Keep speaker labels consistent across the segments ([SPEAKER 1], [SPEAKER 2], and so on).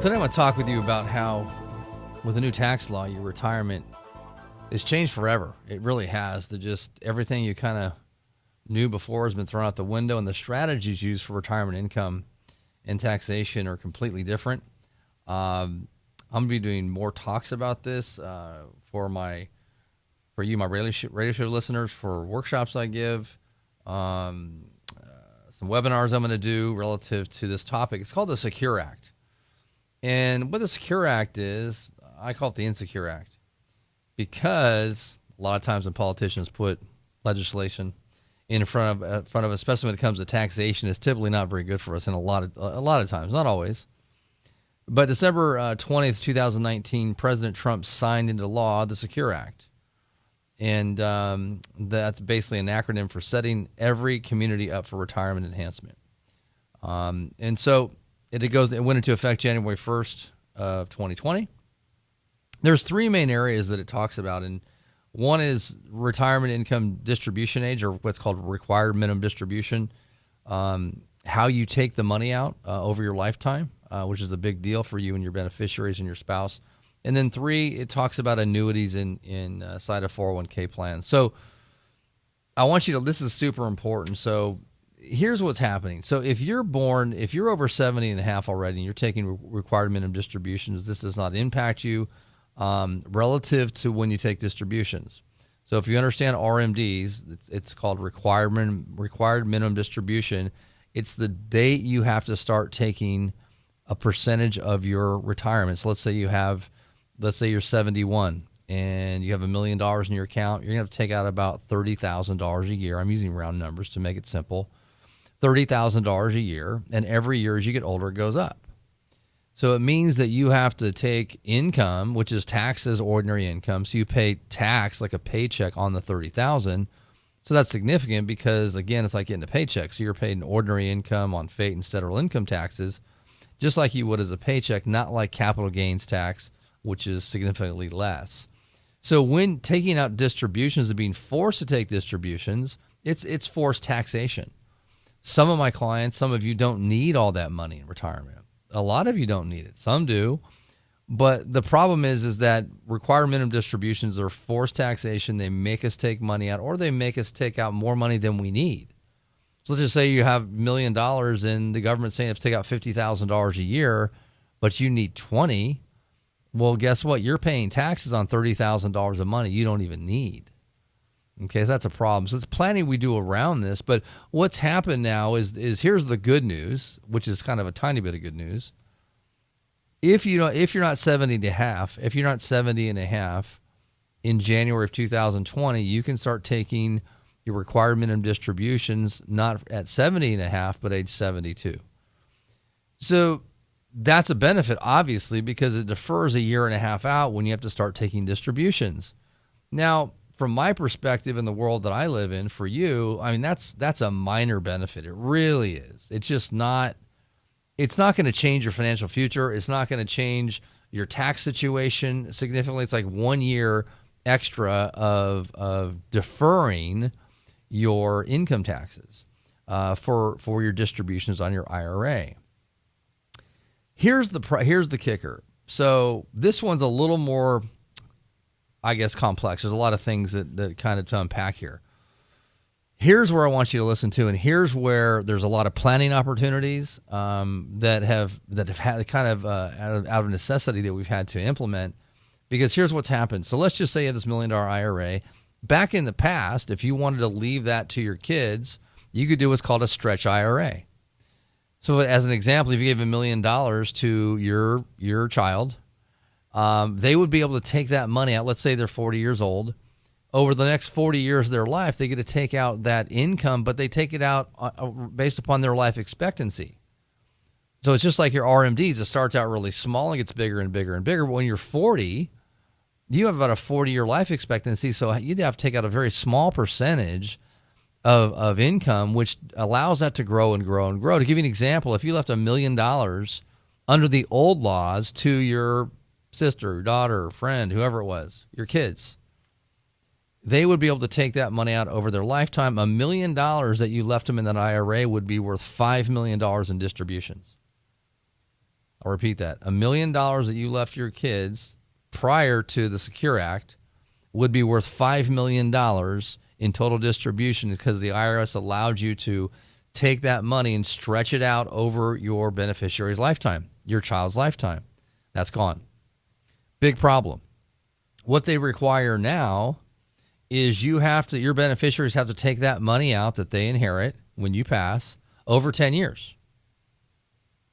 [SPEAKER 1] Today I want to talk with you about how, with the new tax law, your retirement has changed forever. It really has. Just everything you kind of knew before has been thrown out the window, and the strategies used for retirement income and taxation are completely different. I'm going to be doing more talks about this for you, my radio show listeners, for workshops I give, some webinars I'm going to do relative to this topic. It's called the Secure Act. And what the Secure Act is, I call it the Insecure Act, because a lot of times when politicians put legislation in front of us, especially when it comes to taxation, it's typically not very good for us in a lot of times, not always. But December 20th, 2019, President Trump signed into law the Secure Act. And that's basically an acronym for setting every community up for retirement enhancement. And so it went into effect January 1st of 2020. There's three main areas that it talks about, and one is retirement income distribution age, or what's called required minimum distribution, how you take the money out over your lifetime, which is a big deal for you and your beneficiaries and your spouse. And then three, it talks about annuities inside of 401k plans. So I want you to, this is super important. So here's what's happening. So if you're over 70 and a half already and you're taking required minimum distributions, this does not impact you relative to when you take distributions. So if you understand RMDs, it's called required minimum distribution. It's the date you have to start taking a percentage of your retirement. So let's say you're 71 and you have $1 million in your account. You're going to have to take out about $30,000 a year. I'm using round numbers to make it simple. $30,000 a year, and every year as you get older, it goes up. So it means that you have to take income, which is taxed as ordinary income. So you pay tax like a paycheck on the $30,000. So that's significant because, again, it's like getting a paycheck. So you're paid an ordinary income on state and federal income taxes, just like you would as a paycheck, not like capital gains tax, which is significantly less. So when taking out distributions and being forced to take distributions, it's forced taxation. Some of my clients, some of you don't need all that money in retirement. A lot of you don't need it. Some do. But the problem is that required minimum distributions are forced taxation. They make us take money out, or they make us take out more money than we need. So let's just say you have $1 million and the government's saying you have to take out $50,000 a year, but you need 20. Well, guess what? You're paying taxes on $30,000 of money you don't even need. Okay, so that's a problem. So it's planning we do around this. But what's happened now is here's the good news, which is kind of a tiny bit of good news. If you're not 70 and a half in January of 2020, you can start taking your required minimum distributions not at 70 and a half, but age 72. So that's a benefit, obviously, because it defers a year and a half out when you have to start taking distributions. Now, from my perspective in the world that I live in, for you, I mean, that's a minor benefit. It really is. It's just not, it's not going to change your financial future. It's not going to change your tax situation significantly. It's like 1 year extra of deferring your income taxes for your distributions on your IRA. Here's the kicker. So this one's a little more, I guess, complex. There's a lot of things that kind of to unpack here. Here's where I want you to listen to, and here's where there's a lot of planning opportunities that have had kind of out of necessity that we've had to implement. Because here's what's happened. So let's just say you have this $1 million IRA. Back in the past, if you wanted to leave that to your kids, you could do what's called a stretch IRA. So as an example, if you gave $1 million to your child, they would be able to take that money out. Let's say they're 40 years old. Over the next 40 years of their life, they get to take out that income, but they take it out based upon their life expectancy. So it's just like your RMDs. It starts out really small and gets bigger and bigger and bigger. But when you're 40, you have about a 40-year life expectancy, so you'd have to take out a very small percentage of income, which allows that to grow and grow and grow. To give you an example, if you left $1 million under the old laws to your sister, daughter, friend, whoever it was, your kids, they would be able to take that money out over their lifetime. $1 million that you left them in that IRA would be worth $5 million in distributions. I'll repeat that. $1 million that you left your kids prior to the Secure Act would be worth $5 million in total distribution because the IRS allowed you to take that money and stretch it out over your beneficiary's lifetime, your child's lifetime. That's gone. Big problem. What they require now is your beneficiaries have to take that money out that they inherit when you pass over 10 years.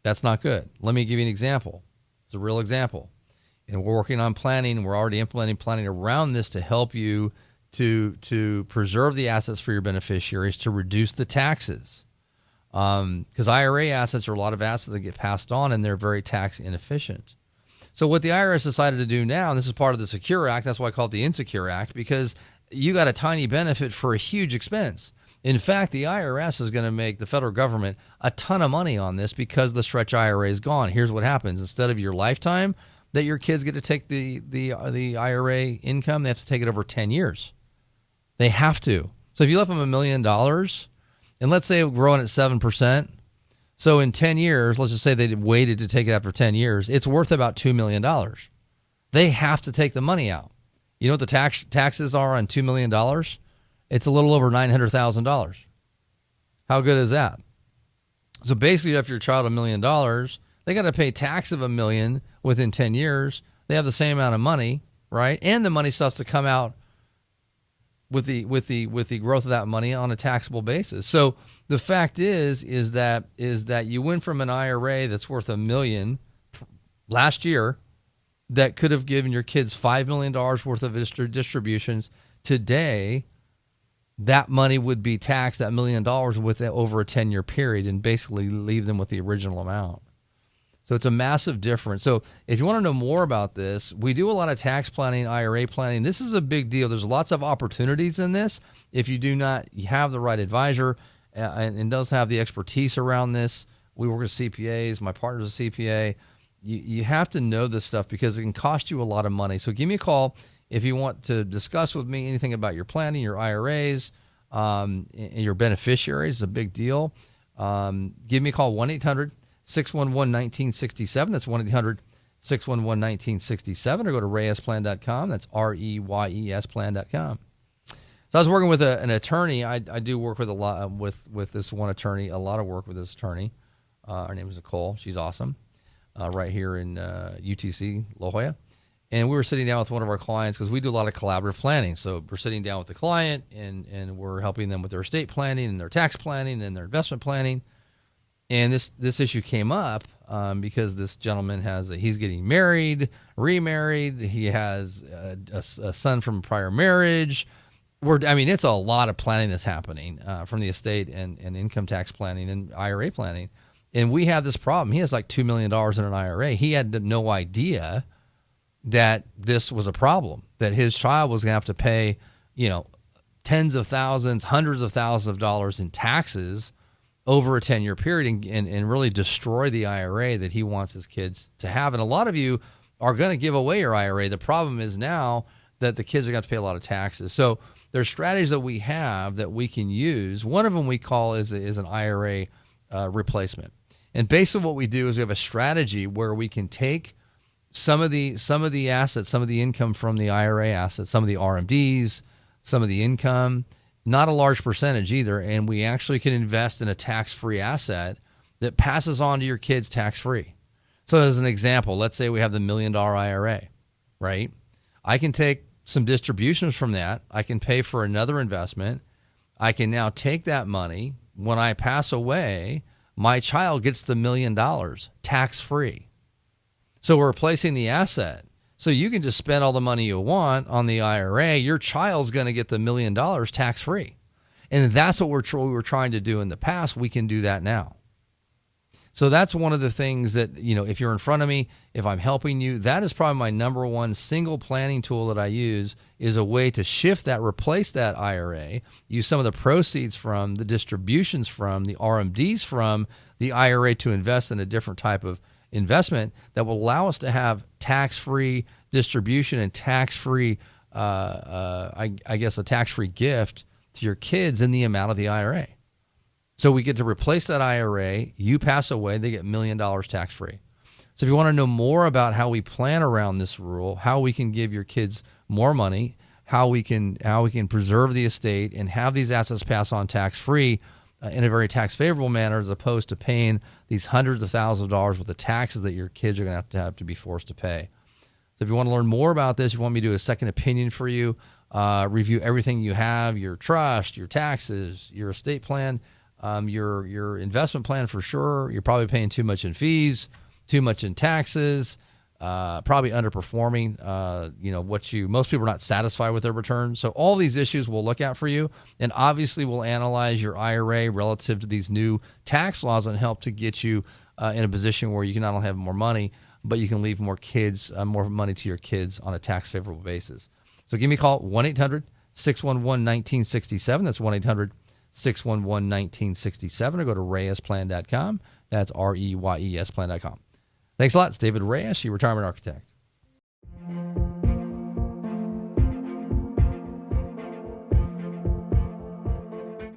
[SPEAKER 1] That's not good. Let me give you an example. It's a real example. And we're working on planning. We're already implementing planning around this to help you to preserve the assets for your beneficiaries, to reduce the taxes. Because IRA assets are a lot of assets that get passed on, and they're very tax inefficient. So what the IRS decided to do now, and this is part of the Secure Act, that's why I call it the Insecure Act, because you got a tiny benefit for a huge expense. In fact, the IRS is going to make the federal government a ton of money on this because the stretch IRA is gone. Here's what happens. Instead of your lifetime that your kids get to take the IRA income, they have to take it over 10 years. They have to. So if you left them $1 million, and let's say it growing at 7%, so in 10 years, let's just say they waited to take it after 10 years, it's worth about $2 million. They have to take the money out. You know what the taxes are on $2 million? It's a little over $900,000. How good is that? So basically, after your child $1 million, they got to pay tax of $1 million within 10 years. They have the same amount of money, right? And the money starts to come out with the growth of that money on a taxable basis. So the fact is that you went from an IRA that's worth $1 million last year that could have given your kids $5 million worth of distributions. Today, that money would be taxed, that $1 million, with over a 10-year period, and basically leave them with the original amount. So it's a massive difference. So if you want to know more about this, we do a lot of tax planning, IRA planning. This is a big deal. There's lots of opportunities in this. If you do not have the right advisor and doesn't have the expertise around this, we work with CPAs. My partner's a CPA. You have to know this stuff because it can cost you a lot of money. So give me a call if you want to discuss with me anything about your planning, your IRAs, and your beneficiaries. It's a big deal. Give me a call, 1-800-611-1967. That's 1-800-611-1967. Or go to reyesplan.com. That's REYES plan.com. So I was working with an attorney. I do work with a lot with this one attorney, a lot of work with this attorney. Her name is Nicole. She's awesome. Right here in UTC, La Jolla. And we were sitting down with one of our clients because we do a lot of collaborative planning. So we're sitting down with the client and we're helping them with their estate planning and their tax planning and their investment planning. And this issue came up because this gentleman he's getting married, remarried. He has a son from a prior marriage. It's a lot of planning that's happening from the estate and income tax planning and IRA planning. And we have this problem. He has like $2 million in an IRA. He had no idea that this was a problem, that his child was going to have to pay, tens of thousands, hundreds of thousands of dollars in taxes over a 10-year period and really destroy the IRA that he wants his kids to have. And a lot of you are going to give away your IRA. The problem is now that the kids are going to pay a lot of taxes. So there's strategies that we have that we can use. One of them we call is an IRA replacement. And basically what we do is we have a strategy where we can take some of the assets, some of the income from the IRA assets, some of the RMDs, some of the income, not a large percentage either, and we actually can invest in a tax-free asset that passes on to your kids tax-free. So as an example, let's say we have the $1 million IRA, right? I can take some distributions from that. I can pay for another investment. I can now take that money. When I pass away, my child gets the $1 million tax-free. So we're replacing the asset. So you can just spend all the money you want on the IRA. Your child's going to get the $1 million tax-free. And that's what we were trying to do in the past. We can do that now. So that's one of the things that, if you're in front of me, if I'm helping you, that is probably my number one single planning tool that I use, is a way to shift that, replace that IRA, use some of the proceeds from, the distributions from, the RMDs from the IRA to invest in a different type of investment that will allow us to have tax-free distribution and tax-free, a tax-free gift to your kids in the amount of the IRA. So we get to replace that IRA. You pass away, they get $1 million tax-free. So if you want to know more about how we plan around this rule, how we can give your kids more money, how we can preserve the estate and have these assets pass on tax-free in a very tax-favorable manner, as opposed to paying these hundreds of thousands of dollars worth of taxes that your kids are going to have to be forced to pay. So if you want to learn more about this, you want me to do a second opinion for you, review everything you have, your trust, your taxes, your estate plan, your investment plan for sure. You're probably paying too much in fees, too much in taxes, probably underperforming, most people are not satisfied with their returns. So all these issues we'll look at for you. And obviously we'll analyze your IRA relative to these new tax laws and help to get you in a position where you can not only have more money, but you can leave more money to your kids on a tax favorable basis. So give me a call, 1-800-611-1967. That's 1-800-611-1967, or go to reyesplan.com. That's REYES plan.com. Thanks a lot. It's David Reyes, your retirement architect.